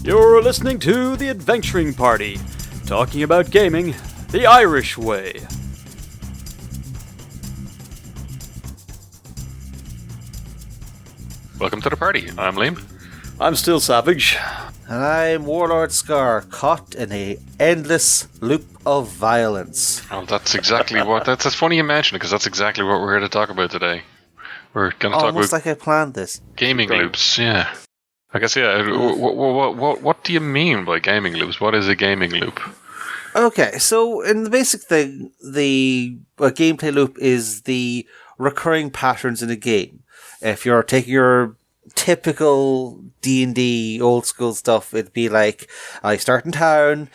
You're listening to The Adventuring Party, talking about gaming the Irish way. Welcome to the party. I'm Liam. I'm still Savage. And I'm Warlord Scarr, caught in a endless loop of violence. Oh, that's exactly what... That's funny you mention it, because that's exactly what we're here to talk about today. We're going to talk Almost about like I planned this. gaming loops, yeah. I guess, yeah. What do you mean by gaming loops? What is a gaming loop? Okay, so in the basic thing, the gameplay loop is the recurring patterns in a game. If you're taking your typical D&D old school stuff, it'd be like, you start in town,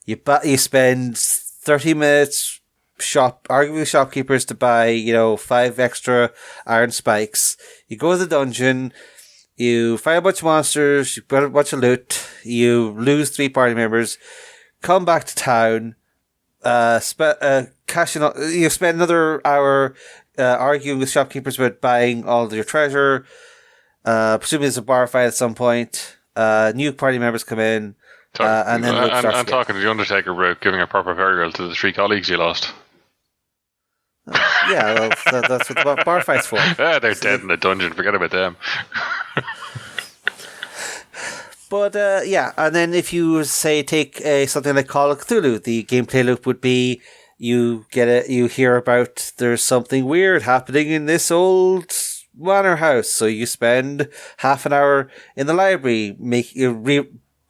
you spend 30 minutes arguing with shopkeepers to buy, 5 extra iron spikes. You go to the dungeon, you fight a bunch of monsters, you get a bunch of loot, you lose 3 party members, come back to town, you spend another hour arguing with shopkeepers about buying all of your treasure. Presumably there's a bar fight at some point. New party members come in, and then I'm talking to the Undertaker about giving a proper burial to the 3 colleagues you lost. Yeah, well, that's what the bar fight's for. Yeah, they're dead in the dungeon. Forget about them. But and then if you say take something like Call of Cthulhu, the gameplay loop would be you hear about there's something weird happening in this old manor house, so you spend half an hour in the library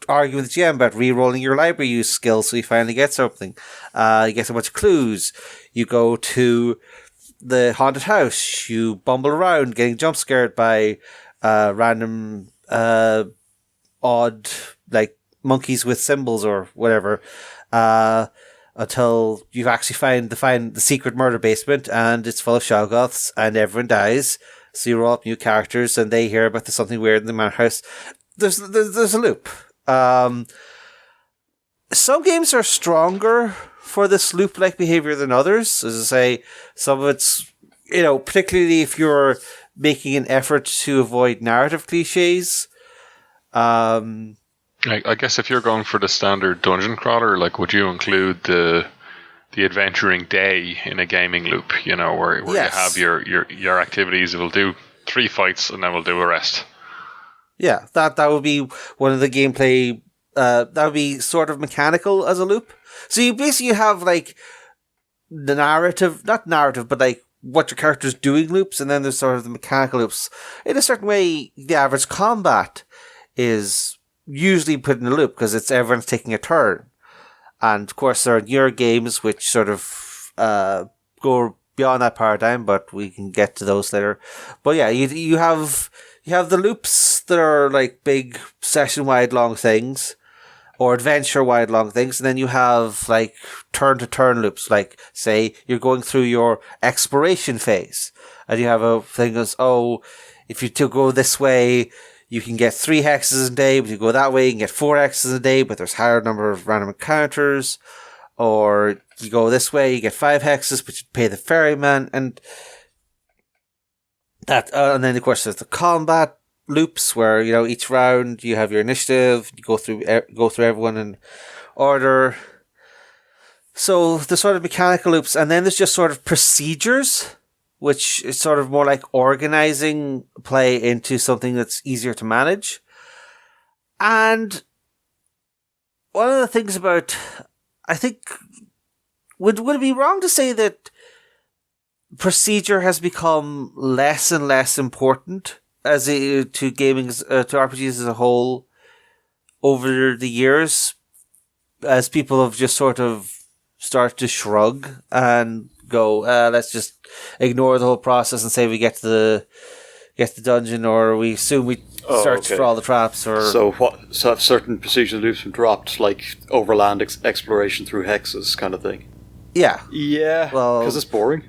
arguing with the GM about re-rolling your library use skills, so you finally get something. You get a bunch of clues. You go to the haunted house. You bumble around, getting jump scared by random odd monkeys with symbols or whatever, until you actually find the secret murder basement, and it's full of Shoggoths, and everyone dies. So you roll up new characters, and they hear about there's something weird in the manor house. There's a loop. Some games are stronger for this loop-like behavior than others. As I say, some of it's, particularly if you're making an effort to avoid narrative cliches. I guess if you're going for the standard dungeon crawler, would you include the adventuring day in a gaming loop? Where yes. You have your activities. We'll do 3 fights and then we'll do a rest. Yeah, that would be one of the gameplay. That would be sort of mechanical as a loop. So you basically have the narrative, not narrative, but what your character's doing loops, and then there's sort of the mechanical loops. In a certain way, the average combat is usually put in a loop because it's everyone's taking a turn. And of course, there are newer games which sort of go beyond that paradigm, but we can get to those later. But yeah, you have the loops that are big session-wide long things, or adventure-wide long things, and then you have turn-to-turn loops. Say you're going through your exploration phase, and you have a thing that's, if you go this way, you can get 3 hexes a day, but you go that way, you can get 4 hexes a day, but there's higher number of random encounters. Or you go this way, you get 5 hexes, but you pay the ferryman, and that. And then of course there's the combat loops where each round you have your initiative, you go through everyone in order. So the sort of mechanical loops, and then there's just sort of procedures, which is sort of more like organizing play into something that's easier to manage. And one of the things about, I think, would it be wrong to say that procedure has become less and less important to gaming, to RPGs as a whole over the years, as people have just sort of started to shrug and go, let's just ignore the whole process and say we get to the dungeon, or we assume we search for all the traps, or so have certain procedural loops been dropped, like overland exploration through hexes kind of thing. Yeah, well, because it's boring.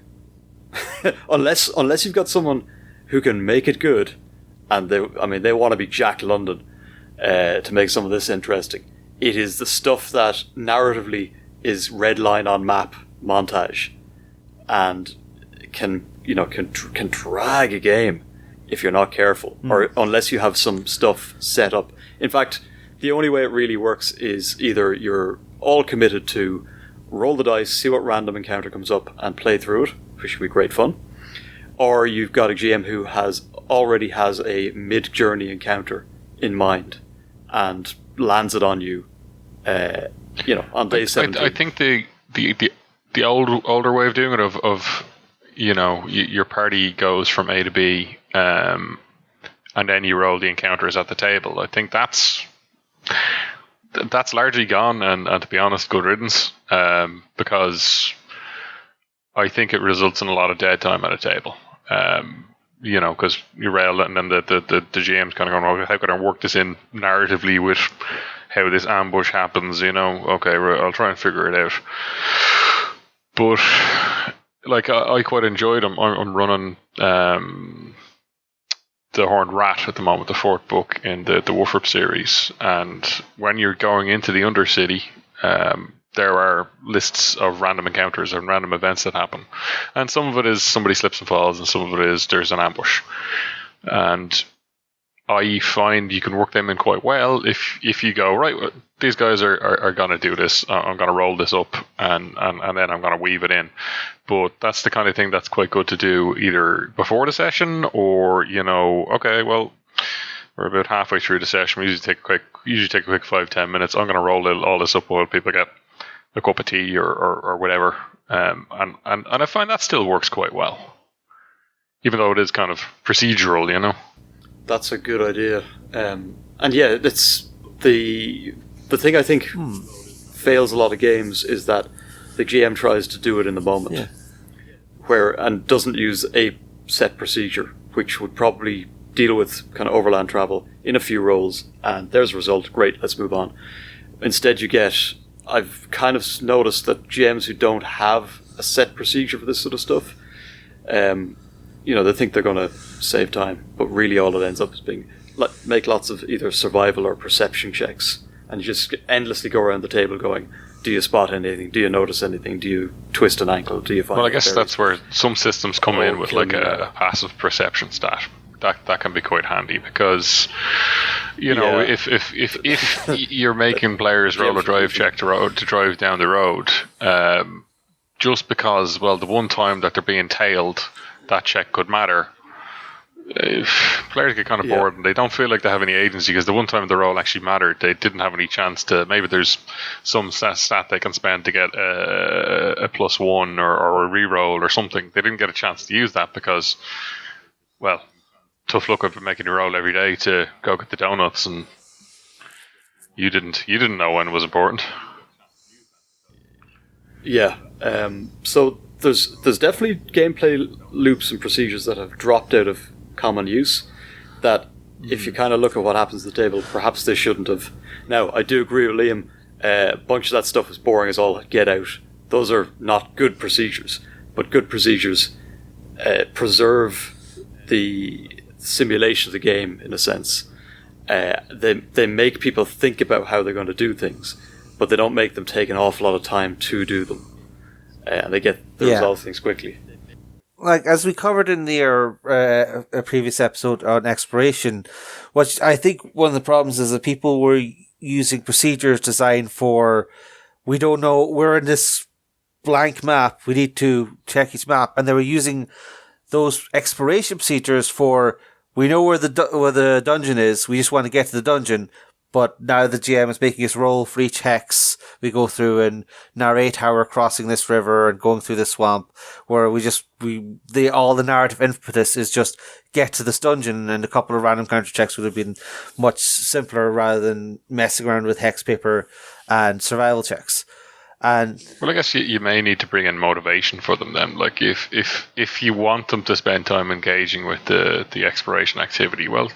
unless you've got someone who can make it good, and they want to be Jack London to make some of this interesting. It is the stuff that narratively is red line on map montage, and can drag a game if you're not careful, or unless you have some stuff set up. In fact, the only way it really works is either you're all committed to roll the dice, see what random encounter comes up, and play through it, which would be great fun, or you've got a GM who already has a mid-journey encounter in mind and lands it on you, on day 17. I think the older way of doing it of your party goes from A to B, and then you roll the encounters at the table. I think that's largely gone, and to be honest, good riddance, because I think it results in a lot of dead time at a table. Because you rail it, and then the GM's kind of going, "Oh, how can I work this in narratively with how this ambush happens?" Okay, I'll try and figure it out. But I quite enjoyed them. I'm running the Horned Rat at the moment, the fourth book in the Woofrup series, and when you're going into the Undercity, there are lists of random encounters and random events that happen, and some of it is somebody slips and falls, and some of it is there's an ambush, and I find you can work them in quite well if you go, right, these guys are going to do this, I'm going to roll this up, and then I'm going to weave it in. But that's the kind of thing that's quite good to do either before the session, or okay, well, we're about halfway through the session, we usually take a quick 5-10 minutes, I'm going to roll all this up while people get a cup of tea or whatever, and I find that still works quite well, even though it is kind of procedural, That's a good idea. And yeah, it's the thing I think fails a lot of games is that the GM tries to do it in the moment, and doesn't use a set procedure, which would probably deal with kind of overland travel in a few rolls, and there's a result, great, let's move on. Instead I've kind of noticed that GMs who don't have a set procedure for this sort of stuff, they think they're going to save time, but really all it ends up is being make lots of either survival or perception checks, and you just endlessly go around the table going, do you spot anything? Do you notice anything? Do you twist an ankle? Do you find? Well, I guess that's where some systems come in with a passive perception stat. That can be quite handy, because if you're making players roll a drive check to drive down the road, just because, well, the one time that they're being tailed, that check could matter. Players get kind of bored, and they don't feel like they have any agency, because the one time the roll actually mattered, they didn't have any chance to. Maybe there's some stat they can spend to get a +1 or a reroll or something. They didn't get a chance to use that because, well, tough luck of making a roll every day to go get the donuts, and you didn't know when it was important. Yeah. So there's definitely gameplay loops and procedures that have dropped out of common use, that if you kind of look at what happens at the table, perhaps they shouldn't have. Now, I do agree with Liam, a bunch of that stuff is boring as all get out. Those are not good procedures, but good procedures preserve the simulation of the game, in a sense. They make people think about how they're going to do things, but they don't make them take an awful lot of time to do them. And they get the result of things quickly. Like, as we covered in the previous episode on exploration, what I think one of the problems is that people were using procedures designed for, we don't know, we're in this blank map, we need to check each map, and they were using those exploration procedures for, we know where the dungeon is, we just want to get to the dungeon, but now the GM is making us roll for each hex. We go through and narrate how we're crossing this river and going through this swamp, where all the narrative impetus is just get to this dungeon, and a couple of random counter checks would have been much simpler rather than messing around with hex paper and survival checks. And well, I guess you may need to bring in motivation for them then. Like if you want them to spend time engaging with the exploration activity, well,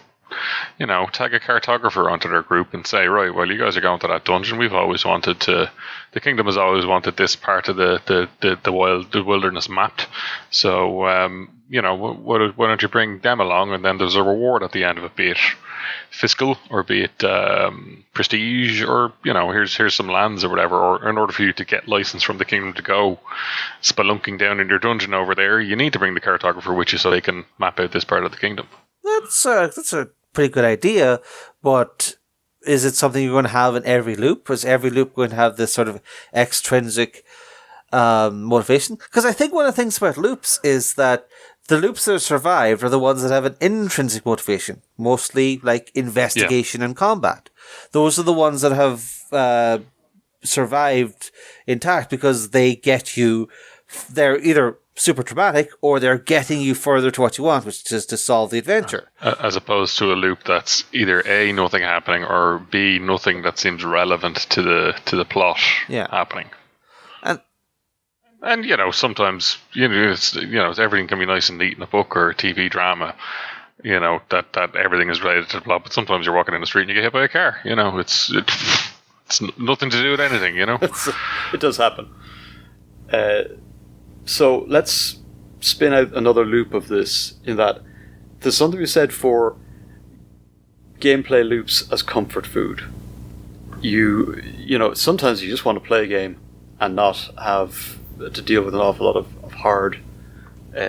tag a cartographer onto their group and say, right, well, you guys are going to that dungeon. The kingdom has always wanted this part of the wilderness mapped. So, why don't you bring them along, and then there's a reward at the end of it, be it fiscal or be it prestige, or here's some lands or whatever. Or in order for you to get license from the kingdom to go spelunking down in your dungeon over there, you need to bring the cartographer with you so they can map out this part of the kingdom. That's a pretty good idea, but is it something you're going to have in every loop? Is every loop going to have this sort of extrinsic motivation? Because I think one of the things about loops is that the loops that have survived are the ones that have an intrinsic motivation, mostly like investigation and combat. Those are the ones that have survived intact because they get you, they're either super traumatic or they're getting you further to what you want, which is to solve the adventure. As opposed to a loop that's either A, nothing happening, or B, nothing that seems relevant to the plot happening. And sometimes everything can be nice and neat in a book or a TV drama. That everything is related to the plot, but sometimes you're walking in the street and you get hit by a car. It's nothing to do with anything. It does happen. So let's spin out another loop of this. In that there's something we said for gameplay loops as comfort food. Sometimes you just want to play a game and not have to deal with an awful lot of hard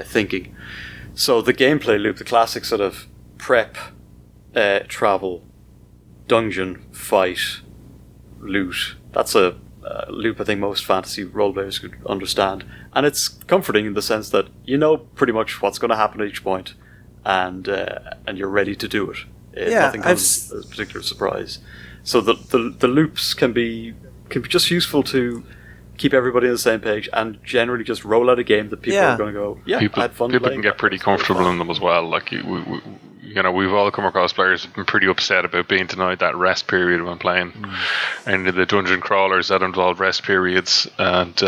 thinking. So the gameplay loop, the classic sort of prep, travel, dungeon, fight, loot, that's a loop I think most fantasy role players could understand. And it's comforting in the sense that you know pretty much what's going to happen at each point, and you're ready to do it. Nothing comes as a particular surprise. So the loops can be just useful to keep everybody on the same page and generally just roll out a game that people are going to go, I had fun people playing. Can get pretty comfortable in them as well. Like we've all come across players who've been pretty upset about being denied that rest period when playing any of the dungeon crawlers that involve rest periods, and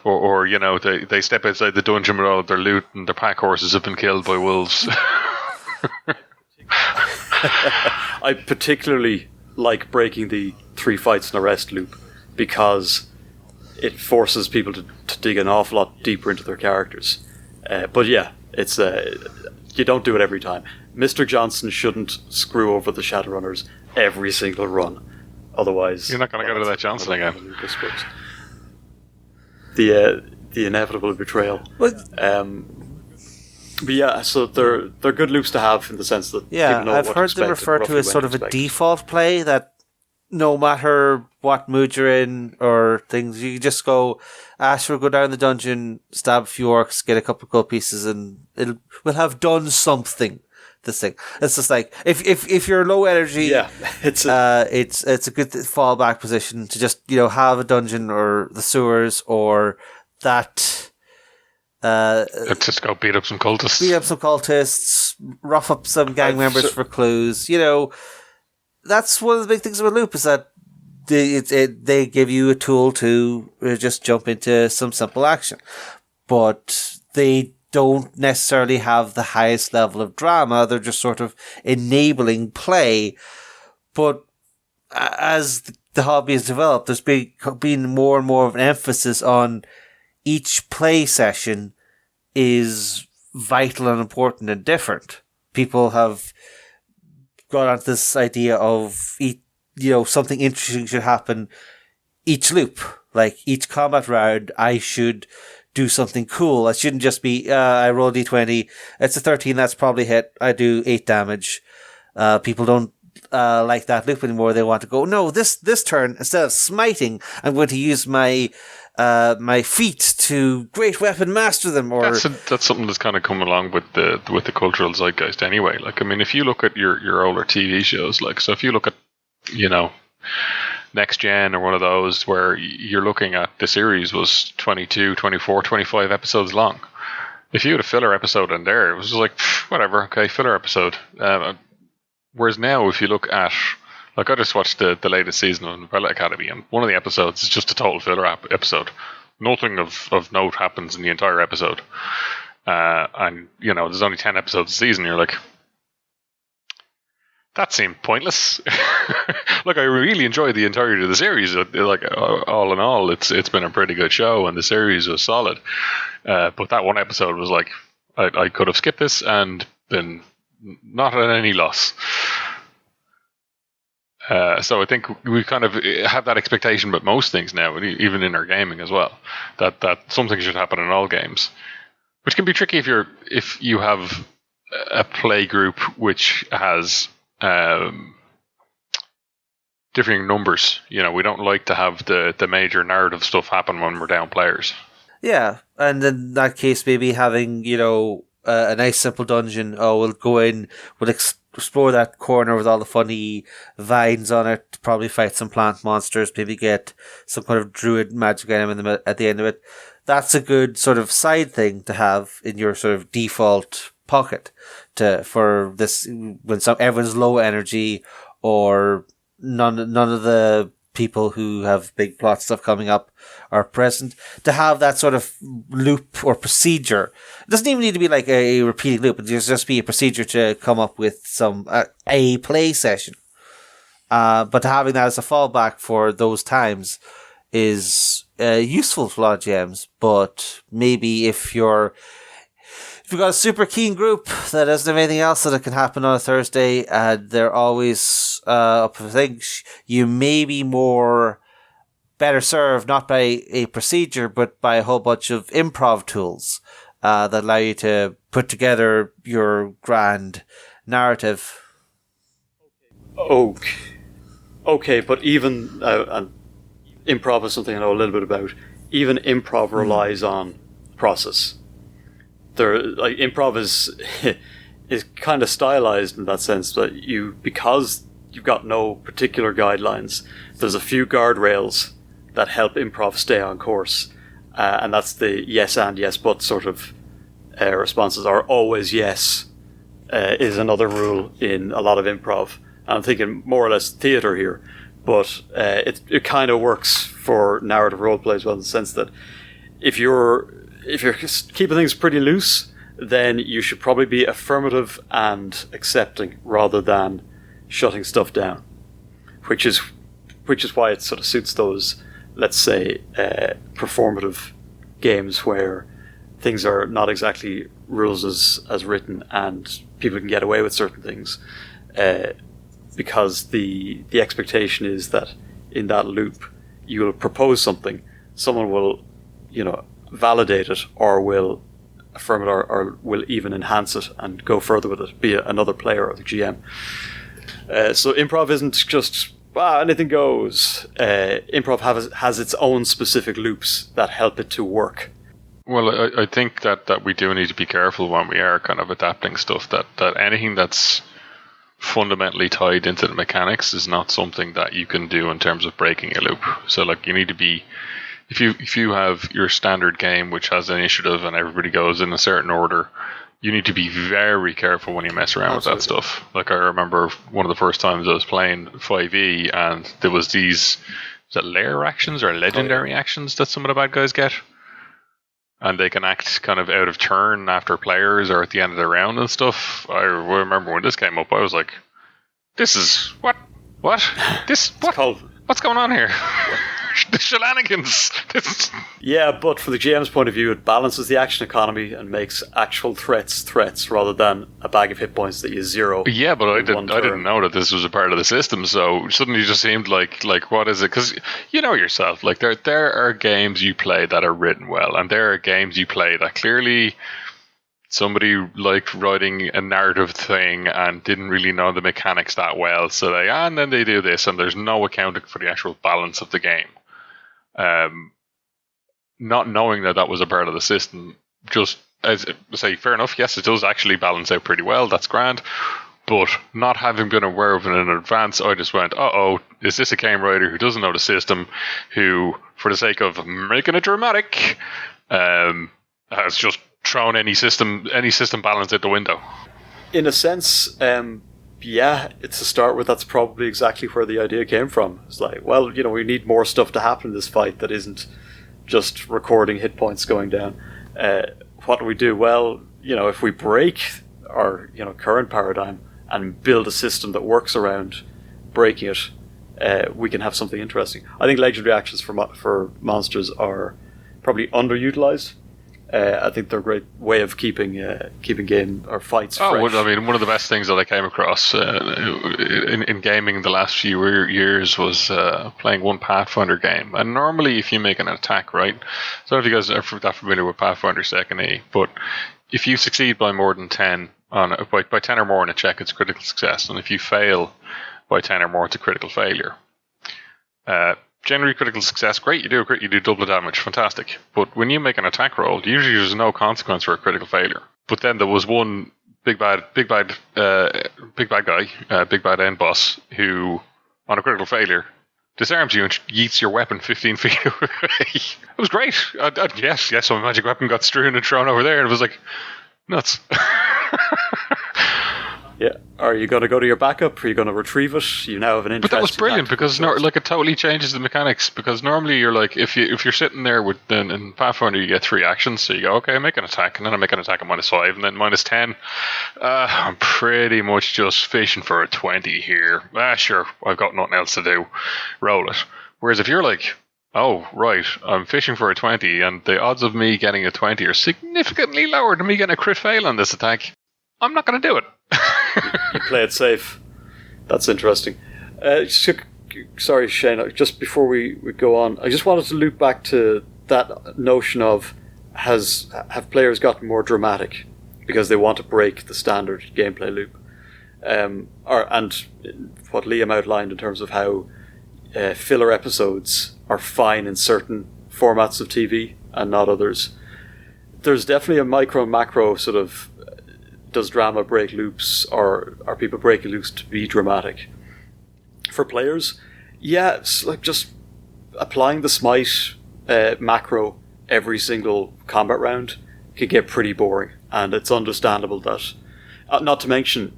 or they step outside the dungeon with all of their loot and their pack horses have been killed by wolves. I particularly like breaking the 3 fights in a rest loop because it forces people to dig an awful lot deeper into their characters. But yeah, it's you don't do it every time. Mr. Johnson shouldn't screw over the Shadowrunners every single run. Otherwise... You're not going to go to that Johnson again. The inevitable betrayal. But yeah, so they're good loops to have in the sense that people know I've what heard to them expect referred to as sort of a default play that no matter what mood you're in or things, you just go, Asher, go down the dungeon, stab a few orcs, get a couple of gold pieces, and we'll have done something. This thing. It's just like if you're low energy, it's a good fallback position to just have a dungeon or the sewers or that. Let's just go beat up some cultists. Rough up some gang members for clues. That's one of the big things about Loop is that they give you a tool to just jump into some simple action, but they don't necessarily have the highest level of drama. They're just sort of enabling play. But as the hobby has developed, there's been more and more of an emphasis on each play session is vital and important and different. People have got onto this idea of something interesting should happen each loop. Like each combat round, I should do something cool. I shouldn't just be, I roll d20, it's a 13, that's probably hit, I do 8 damage. People don't like that loop anymore. They want to go, no, this turn, instead of smiting, I'm going to use my feet to great weapon master them. Or that's something that's kind of come along with the cultural zeitgeist anyway. Like, I mean, if you look at your older TV shows, like, so if you look at, Next Gen or one of those where you're looking at the series was 22, 24, 25 episodes long. If you had a filler episode in there, it was just like, whatever, okay, filler episode. Whereas now, if you look at, like, I just watched the latest season of Umbrella Academy, and one of the episodes is just a total filler episode. Nothing of note happens in the entire episode. And, there's only 10 episodes a season, you're like, that seemed pointless. Like, I really enjoyed the entirety of the series. Like, all in all, it's been a pretty good show, and the series was solid. But that one episode was like, I could have skipped this and been not at any loss. So I think we kind of have that expectation about most things now, even in our gaming as well, that something should happen in all games, which can be tricky if you have a play group which has differing numbers. You know, we don't like to have the major narrative stuff happen when we're down players. Yeah, and in that case, maybe having, a nice simple dungeon. Oh, we'll go in, we'll explore that corner with all the funny vines on it, probably fight some plant monsters, maybe get some kind of druid magic item at the end of it. That's a good sort of side thing to have in your sort of default pocket for this when everyone's low energy or none of the people who have big plot stuff coming up are present, to have that sort of loop or procedure. It doesn't even need to be like a repeating loop. It just be a procedure to come up with a play session. But having that as a fallback for those times is useful for a lot of GMs. But maybe if you've got a super keen group that doesn't have anything else that can happen on a Thursday, and they're always up for things, you may be better served not by a procedure, but by a whole bunch of improv tools that allow you to put together your grand narrative. Okay, but even and improv is something I know a little bit about. Even improv relies on process. Improv is kind of stylized in that sense that because you've got no particular guidelines, there's a few guardrails that help improv stay on course, and that's the yes and yes but sort of responses are always yes is another rule in a lot of improv. I'm thinking more or less theatre here, but it kind of works for narrative roleplay as well, in the sense that if you're keeping things pretty loose, then you should probably be affirmative and accepting rather than shutting stuff down, which is why it sort of suits those, let's say, performative games where things are not exactly rules as written and people can get away with certain things, because the expectation is that in that loop you will propose something, someone will validate it or will affirm it or will even enhance it and go further with it, be it another player or the GM. So improv isn't just anything goes. Improv has its own specific loops that help it to work. Well, I think that we do need to be careful when we are kind of adapting stuff, that anything that's fundamentally tied into the mechanics is not something that you can do in terms of breaking a loop. So like you need to be, if you have your standard game which has an initiative and everybody goes in a certain order, you need to be very careful when you mess around with that stuff. Like I remember one of the first times I was playing 5e and there was these layer actions or legendary actions that some of the bad guys get. And they can act kind of out of turn after players or at the end of the round and stuff. I remember when this came up, I was like, this is what? What's going on here? The shenanigans. Yeah, but from the GM's point of view, it balances the action economy and makes actual threats rather than a bag of hit points that you zero. Yeah, but I didn't know that this was a part of the system, so suddenly it just seemed like what is it? Because you know yourself, like there are games you play that are written well, and there are games you play that clearly somebody liked writing a narrative thing and didn't really know the mechanics that well, so and then they do this, and there's no accounting for the actual balance of the game. Not knowing that was a part of the system, just as say, fair enough, yes, it does actually balance out pretty well, that's grand, but not having been aware of it in advance, I just went, is this a game writer who doesn't know the system, who, for the sake of making it dramatic, has just thrown any system balance out the window? In a sense, yeah, it's to start with, that's probably exactly where the idea came from. It's like, well, we need more stuff to happen in this fight that isn't just recording hit points going down. What do we do? Well, if we break our current paradigm and build a system that works around breaking it, we can have something interesting. I think legendary actions for monsters are probably underutilized. I think they're a great way of keeping game or fights fresh. Well, I mean, one of the best things that I came across in gaming in the last few years was playing one Pathfinder game. And normally, if you make an attack, right? I don't know if you guys are that familiar with Pathfinder 2nd E, but if you succeed by more than 10 by 10 or more in a check, it's critical success, and if you fail by 10 or more, it's a critical failure. Generally critical success, great, you do a crit, you do double the damage, fantastic. But when you make an attack roll, usually there's no consequence for a critical failure. But then there was one big bad guy, big bad end boss, who, on a critical failure, disarms you and yeets your weapon 15 feet away. It was great. Yes, so my magic weapon got strewn and thrown over there, and it was like, nuts. Yeah. Are you going to go to your backup? Are you going to retrieve it? You now have an interest. But that was brilliant because it totally changes the mechanics. Because normally you're like, if you're sitting there with then in Pathfinder you get 3 actions, so you go, okay, I make an attack, and then I make an attack at -5, and then -10. I'm pretty much just fishing for a 20 here. Sure, I've got nothing else to do. Roll it. Whereas if you're like, oh, right, I'm fishing for a 20, and the odds of me getting a 20 are significantly lower than me getting a crit fail on this attack, I'm not going to do it. You play it safe. That's interesting. Sorry, Shane, just before we go on, I just wanted to loop back to that notion of have players gotten more dramatic because they want to break the standard gameplay loop? And what Liam outlined in terms of how filler episodes are fine in certain formats of TV and not others. There's definitely a micro and macro sort of, does drama break loops, or are people breaking loops to be dramatic? For players, yeah, it's like just applying the smite macro every single combat round can get pretty boring, and it's understandable that, not to mention,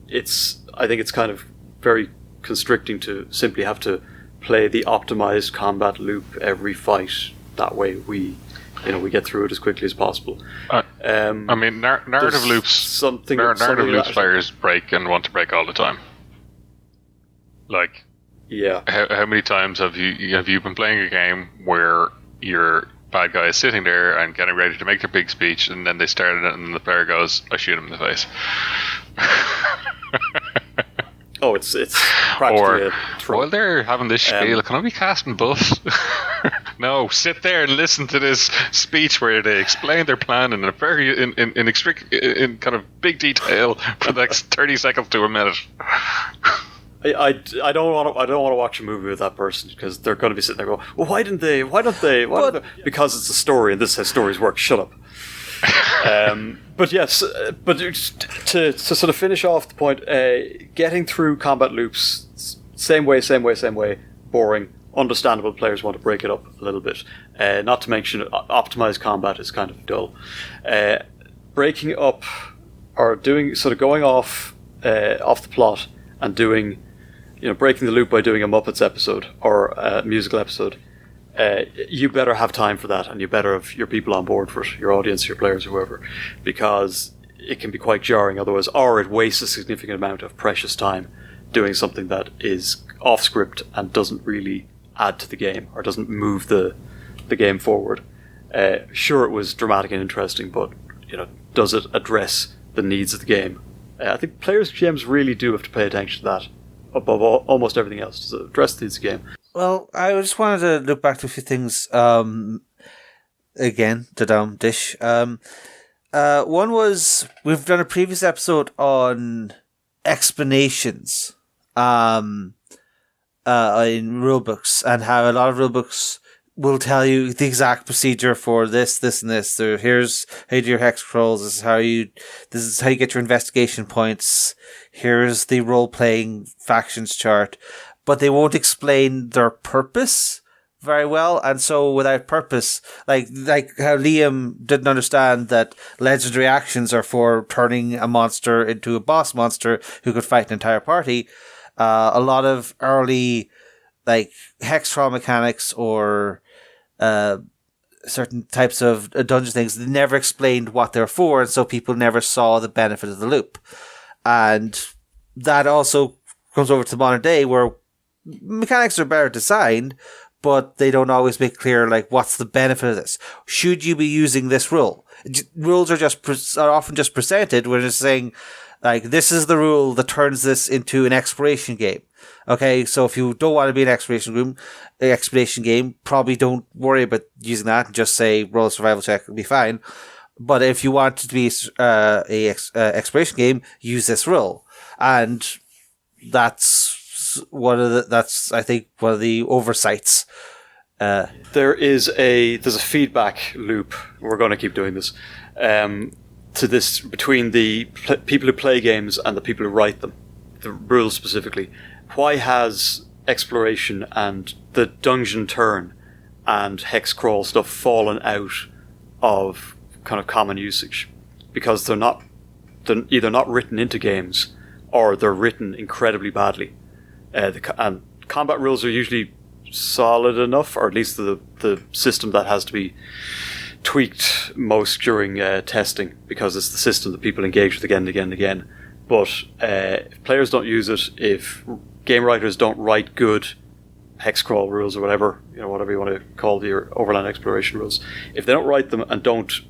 I think it's kind of very constricting to simply have to play the optimized combat loop every fight. That way we get through it as quickly as possible. Narrative loops. Narrative loops players break and want to break all the time. Like, yeah. How many times have you been playing a game where your bad guy is sitting there and getting ready to make their big speech, and then they started it, and then the player goes, "I shoot him in the face." Oh, it's practically a trope. While they're having this spiel, can I be casting buffs? No, sit there and listen to this speech where they explain their plan in a very in kind of big detail for the next 30 seconds to a minute. I don't want to watch a movie with that person, because they're going to be sitting there going, well, why don't they? Because it's a story and this is how stories work. Shut up. But yes, but to sort of finish off the point, getting through combat loops, same way, boring, understandable. Players want to break it up a little bit. Not to mention, optimized combat is kind of dull. Breaking up, or going off the plot and doing, breaking the loop by doing a Muppets episode or a musical episode. You better have time for that, and you better have your people on board for it, your audience, your players, whoever, because it can be quite jarring otherwise, or it wastes a significant amount of precious time doing something that is off script and doesn't really add to the game or doesn't move the game forward. Sure, it was dramatic and interesting, but does it address the needs of the game? I think players, GMs really do have to pay attention to that above almost everything else. Does it address the needs of the game? Well, I just wanted to look back to a few things, again, to down dish. One was, we've done a previous episode on explanations in rulebooks, and how a lot of rulebooks will tell you the exact procedure for this, and this. Here's how you do your hex rolls, this is how you get your investigation points, here's the role-playing factions chart. But they won't explain their purpose very well, and so without purpose, like how Liam didn't understand that legendary actions are for turning a monster into a boss monster who could fight an entire party. A lot of early hex crawl mechanics or certain types of dungeon things, they never explained what they're for, and so people never saw the benefit of the loop. And that also comes over to the modern day, where mechanics are better designed, but they don't always make clear, what's the benefit of this? Should you be using this rule? Rules are often just presented when it's saying, this is the rule that turns this into an exploration game. Okay, so if you don't want to be an exploration game, probably don't worry about using that and just say roll a survival check, it'll be fine. But if you want it to be a exploration game, use this rule. And that's is that's I think one of the oversights. There's a feedback loop. We're going to keep doing this. To this between the people who play games and the people who write them, the rules specifically. Why has exploration and the dungeon turn and hex crawl stuff fallen out of kind of common usage? Because they're either not written into games or they're written incredibly badly. And combat rules are usually solid enough, or at least the system that has to be tweaked most during testing, because it's the system that people engage with again and again and again. But if players don't use it, if game writers don't write good hex crawl rules or whatever you want to call your overland exploration rules, if they don't write them and don't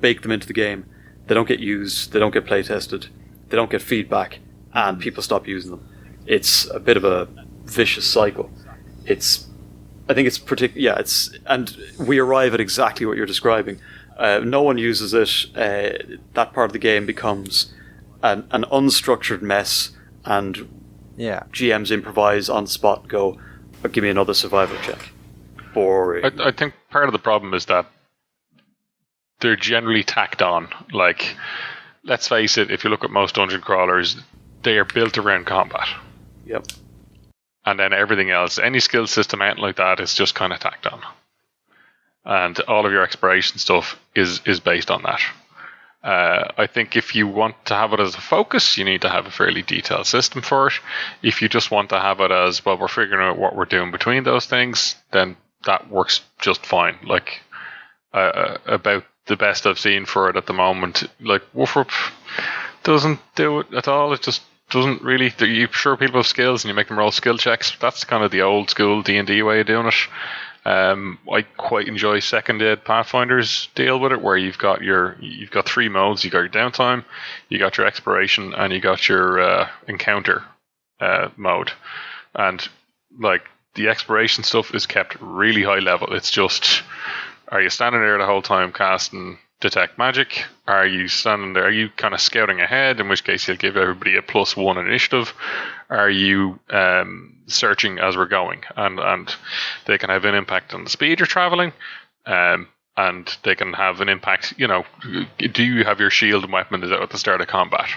bake them into the game, they don't get used, they don't get play tested, they don't get feedback, and people stop using them. It's a bit of a vicious cycle. I think it's and we arrive at exactly what you're describing. No one uses it. That part of the game becomes an unstructured mess, and GMs improvise on the spot and go, give me another survival check. Boring. I think part of the problem is that they're generally tacked on. Like, let's face it, if you look at most dungeon crawlers, they are built around combat. Yep. And then everything else, any skill system, anything like that, is just kind of tacked on. And all of your exploration stuff is based on that. I think if you want to have it as a focus, you need to have a fairly detailed system for it. If you just want to have it as, well, we're figuring out what we're doing between those things, then that works just fine. Like, about the best I've seen for it at the moment, like, Wolfrup doesn't do it at all. It just doesn't really. You sure people have skills and you make them roll skill checks. That's kind of the old school D&D way of doing it. I quite enjoy second ed Pathfinder's deal with it, where you've got three modes. You got your downtime, you got your exploration, and you got your encounter mode. And like, the exploration stuff is kept really high level. It's just, are you standing there the whole time casting detect magic? Are you standing there? Are you kind of scouting ahead, in which case you'll give everybody a +1 initiative? Are you searching as we're going? And they can have an impact on the speed you're traveling, and they can have an impact, do you have your shield and weapon out at the start of combat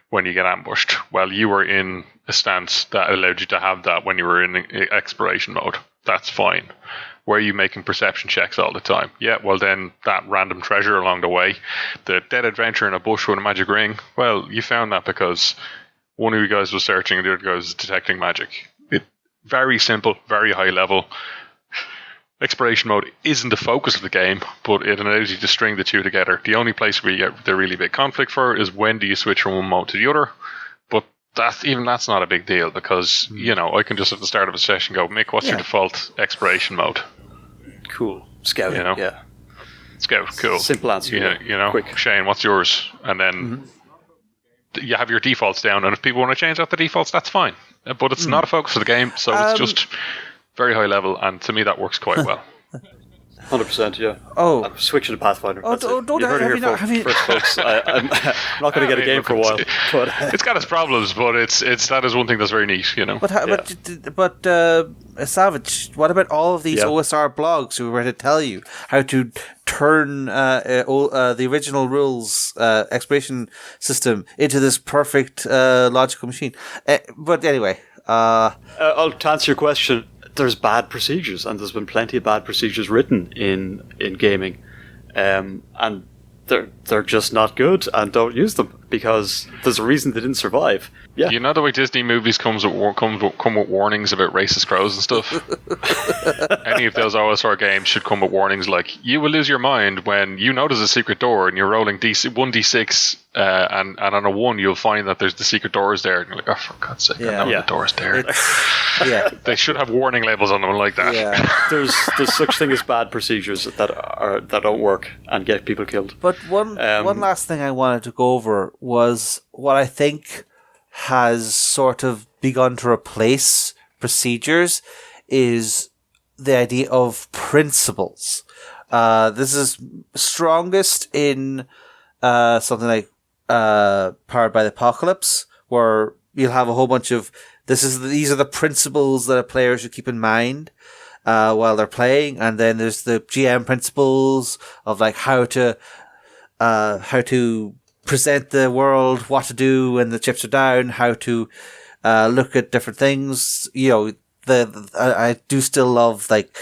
when you get ambushed? Well, you were in a stance that allowed you to have that when you were in exploration mode. That's fine. Were you making perception checks all the time? Yeah, well then, that random treasure along the way, the dead adventure in a bush with a magic ring, well, you found that because one of you guys was searching and the other guy was detecting magic. Very simple, very high level. Exploration mode isn't the focus of the game, but it allows you to string the two together. The only place where you get the really big conflict for is when do you switch from one mode to the other. But that's not a big deal, because, I can just at the start of a session go, Mick, what's your default exploration mode? Cool. Scout. Yeah. Scout, cool. Simple answer. Quick. Shane, what's yours? And then you have your defaults down, and if people want to change out the defaults, that's fine. But it's not a focus of the game, so it's just very high level, and to me that works quite well. 100%, yeah. Oh, I'm switching to Pathfinder. Oh, don't you heard it here first, folks. I'm not going to get a game for a while. But it's got its problems, but that is one thing that's very neat, But Savage, what about all of these OSR blogs who were to tell you how to turn the original rules exploration system into this perfect logical machine? But anyway, to answer your question, there's bad procedures, and there's been plenty of bad procedures written in gaming, and they're just not good, and don't use them because there's a reason they didn't survive. Yeah, you know the way Disney movies come with warnings about racist crows and stuff. Any of those OSR games should come with warnings like, you will lose your mind when you know there's a secret door and you're rolling 1d6, and on a 1 you'll find that there's the secret doors there, and you're like, oh, for God's sake, I know the door's there. They should have warning labels on them like that. Yeah, there's such thing as bad procedures that don't work and get people killed. But one last thing I wanted to go over was what I think has sort of begun to replace procedures is the idea of principles. This is strongest in something like Powered by the Apocalypse, where you'll have a whole bunch of these are the principles that a player should keep in mind while they're playing. And then there's the GM principles of like how to present the world, what to do when the chips are down, how to look at different things. You know, I do still love like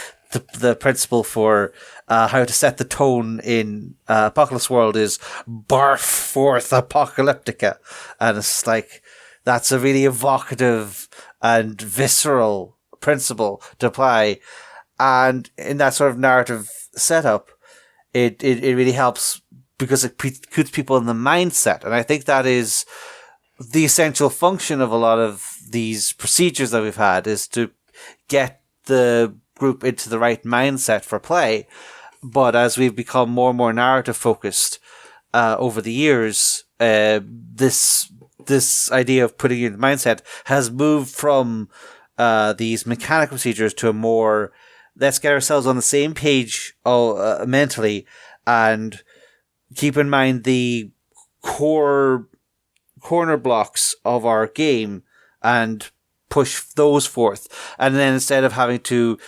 the principle for how to set the tone in Apocalypse World is barf forth apocalyptica, and it's like that's a really evocative and visceral principle to apply, and in that sort of narrative setup, it really helps because it puts people in the mindset, and I think that is the essential function of a lot of these procedures that we've had, is to get the group into the right mindset for play. But as we've become more and more narrative focused over the years, this idea of putting you in the mindset has moved from these mechanical procedures to a more, let's get ourselves on the same page mentally and keep in mind the core corner blocks of our game and push those forth. And then instead of having to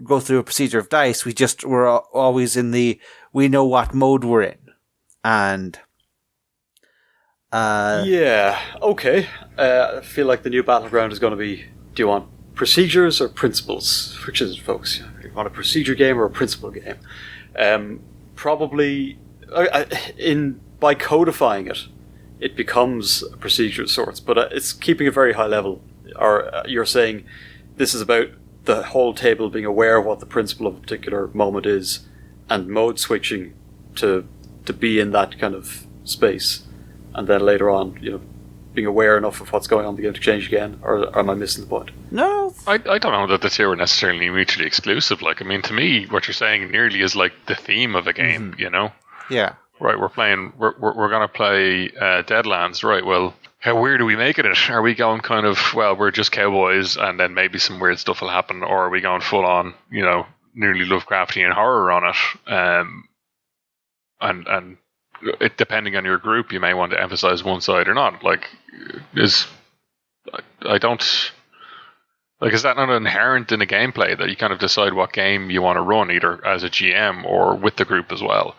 go through a procedure of dice, we're always in we know what mode we're in. And yeah, okay. I feel like the new battleground is going to be, do you want procedures or principles? Which is it, folks? Do you want a procedure game or a principle game? Probably by codifying it, it becomes a procedure of sorts, but it's keeping a very high level. Or you're saying this is about the whole table being aware of what the principle of a particular moment is, and mode switching to be in that kind of space, and then later on, being aware enough of what's going on to get to change again. Or am I missing the point? No, I don't know that the two are necessarily mutually exclusive. Like, I mean, to me, what you're saying nearly is like the theme of a game. Yeah. Right, we're going to play Deadlands. Right, well, how weird are we making it? Are we going kind of, well, we're just cowboys and then maybe some weird stuff will happen, or are we going full on, nearly Lovecraftian horror on it? And it, depending on your group, you may want to emphasize one side or not. Like, is that not inherent in a gameplay that you kind of decide what game you want to run, either as a GM or with the group as well?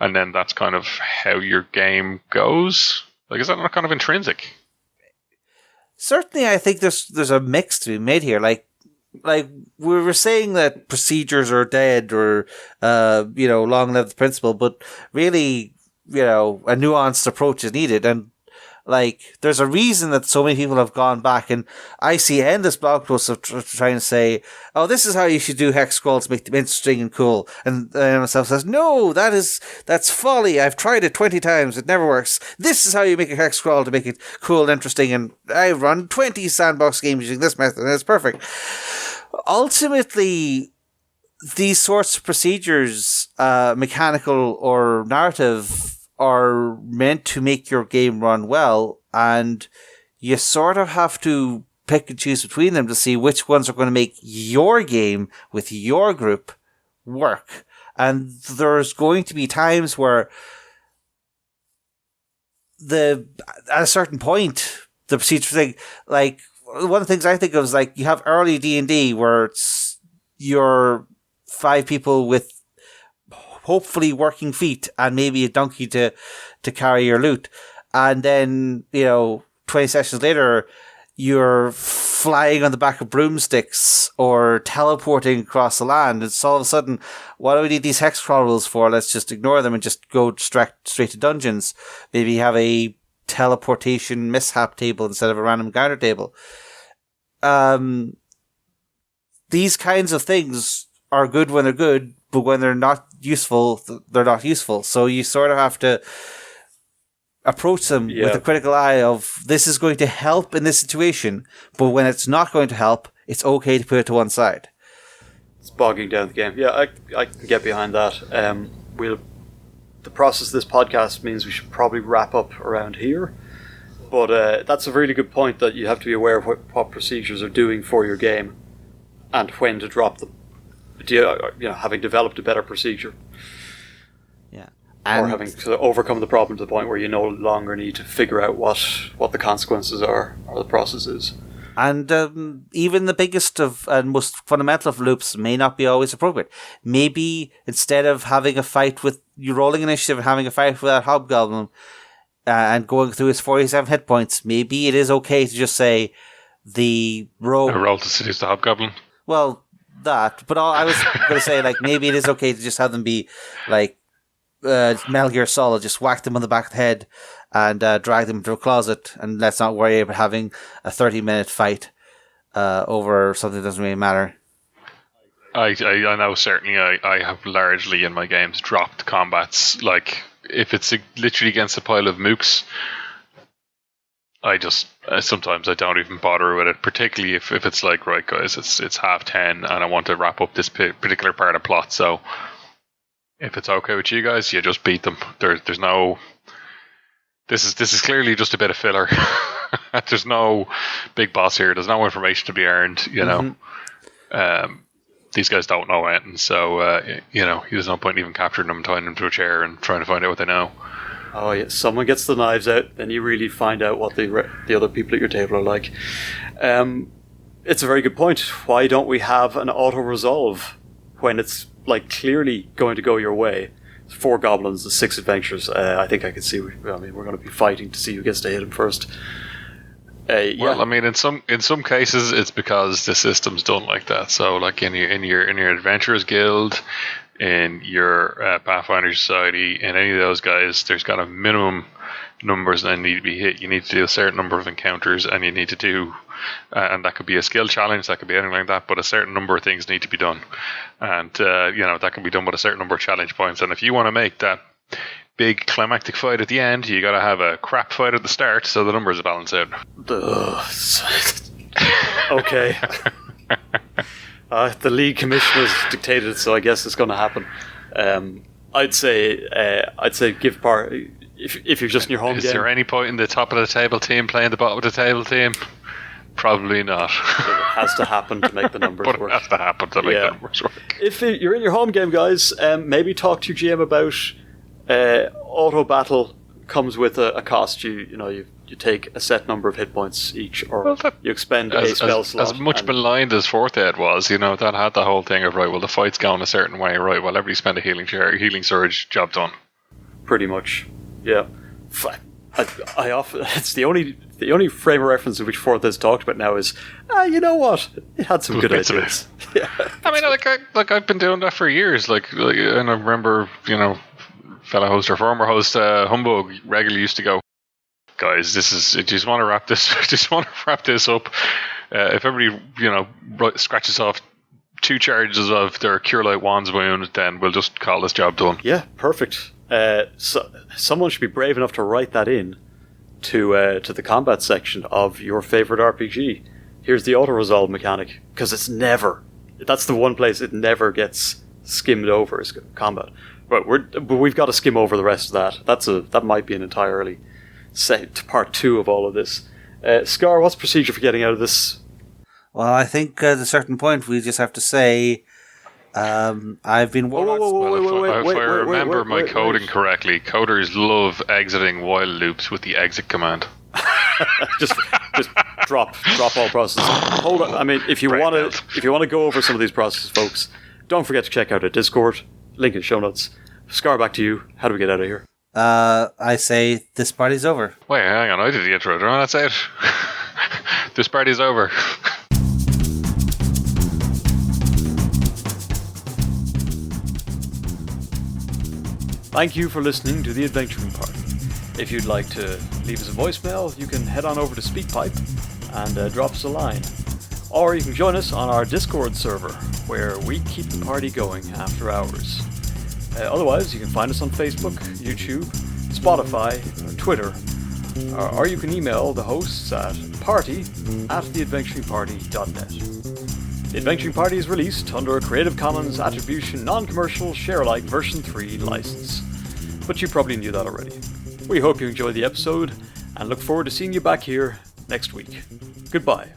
And then that's kind of how your game goes. Like, is that not kind of intrinsic? Certainly, I think there's a mix to be made here. Like we were saying that procedures are dead, or long live the principle. But really, a nuanced approach is needed, and like there's a reason that so many people have gone back, and I see endless blog posts of trying to say, "Oh, this is how you should do hex scrolls to make them interesting and cool." And myself says, "No, that's folly. I've tried it 20 times. It never works. This is how you make a hex scroll to make it cool and interesting. And I've run 20 sandbox games using this method, and it's perfect." Ultimately, these sorts of procedures, mechanical or narrative, are meant to make your game run well, and you sort of have to pick and choose between them to see which ones are going to make your game with your group work. And there's going to be times where at a certain point, the procedure thing, like one of the things I think of is like you have early D&D where it's your 5 people with hopefully working feet and maybe a donkey to carry your loot. And then, 20 sessions later, you're flying on the back of broomsticks or teleporting across the land. And so all of a sudden, what do we need these hex crawl rules for? Let's just ignore them and just go straight to dungeons. Maybe have a teleportation mishap table instead of a random encounter table. These kinds of things are good when they're good, but when they're not useful, they're not useful. So you sort of have to approach them with a critical eye of, this is going to help in this situation, but when it's not going to help, it's okay to put it to one side. It's bogging down the game. Yeah, I can get behind that. The process of this podcast means we should probably wrap up around here. But that's a really good point, that you have to be aware of what procedures are doing for your game and when to drop them. Having developed a better procedure. Yeah. Or having to overcome the problem to the point where you no longer need to figure out what the consequences are or the process is. And even the biggest of and most fundamental of loops may not be always appropriate. Maybe instead of having a fight with you rolling initiative and having a fight with that hobgoblin and going through his 47 hit points, maybe it is okay to just say the rogue. A roll to seduce the hobgoblin. Well, that. But I was going to say, like, maybe it is okay to just have them be like Metal Gear Solid, just whack them on the back of the head and drag them into a closet, and let's not worry about having a 30-minute fight over something that doesn't really matter. I know certainly I have largely in my games dropped combats. Like, if it's literally against a pile of mooks, I just sometimes I don't even bother with it, particularly if it's like, right guys, it's 10:30 and I want to wrap up this particular part of plot, so if it's okay with you guys, you just beat them. There's no this is clearly just a bit of filler. There's no big boss here, there's no information to be earned, you know. These guys don't know anything, so there's no point in even capturing them, tying them to a chair and trying to find out what they know. Oh yeah, someone gets the knives out, then you really find out what the other people at your table are like. It's a very good point. Why don't we have an auto-resolve when it's like clearly going to go your way? 4 goblins, 6 adventures. I think I can see. I mean, we're going to be fighting to see who gets to hit him first. Yeah. Well, I mean, in some cases, it's because the system's done like that. So, like in your Adventurers Guild, in your Pathfinder Society, in any of those guys, there's got a minimum numbers that need to be hit. You need to do a certain number of encounters, and you need to do, and that could be a skill challenge, that could be anything like that, but a certain number of things need to be done, and that can be done with a certain number of challenge points. And if you want to make that big climactic fight at the end, you got to have a crap fight at the start, so the numbers balance out. Okay. The league commissioners dictated it, so I guess it's going to happen. I'd say give part if you're just in your home game. Is there any point in the top of the table team playing the bottom of the table team? Probably not. It has to happen to make the numbers but work. It has to happen to make the numbers work. If you're in your home game, guys, maybe talk to your GM about auto battle comes with a cost. You take a set number of hit points each, or you expend a spell slot. As much maligned as Fourth Ed was, that had the whole thing of, right, well, the fight's going a certain way, right, well, everybody spend a healing surge, job done. Pretty much, yeah. I often, it's the only frame of reference in which Fourth Ed's talked about now is, you know what, it had some good ideas. Yeah. I mean, I've been doing that for years, and I remember, fellow host or former host Humbug regularly used to go, guys, just want to wrap this up. If everybody scratches off 2 charges of their Cure Light Wands wound, then we'll just call this job done. Yeah, perfect. So someone should be brave enough to write that in to the combat section of your favorite RPG. Here's the auto resolve mechanic, because that's the one place it never gets skimmed over is combat. But we've got to skim over the rest of that. That might be an entirely part 2 of all of this. Scarr, what's the procedure for getting out of this? Well, I think at a certain point we just have to say, I've been... If I remember my coding correctly, coders love exiting while loops with the exit command. just drop all processes. Hold on. I mean, if you want to go over some of these processes, folks, don't forget to check out our Discord. Link in the show notes. Scarr, back to you. How do we get out of here? I say this party's over. Wait, hang on. I did the intro. No, that's it. This party's over. Thank you for listening to The Adventuring Party. If you'd like to leave us a voicemail, you can head on over to SpeakPipe and drop us a line. Or you can join us on our Discord server, where we keep the party going after hours. Otherwise, you can find us on Facebook, YouTube, Spotify, or Twitter, or you can email the hosts at party@theadventuringparty.net. The Adventuring Party is released under a Creative Commons Attribution Non-Commercial Share-alike version 3 license, but you probably knew that already. We hope you enjoyed the episode, and look forward to seeing you back here next week. Goodbye.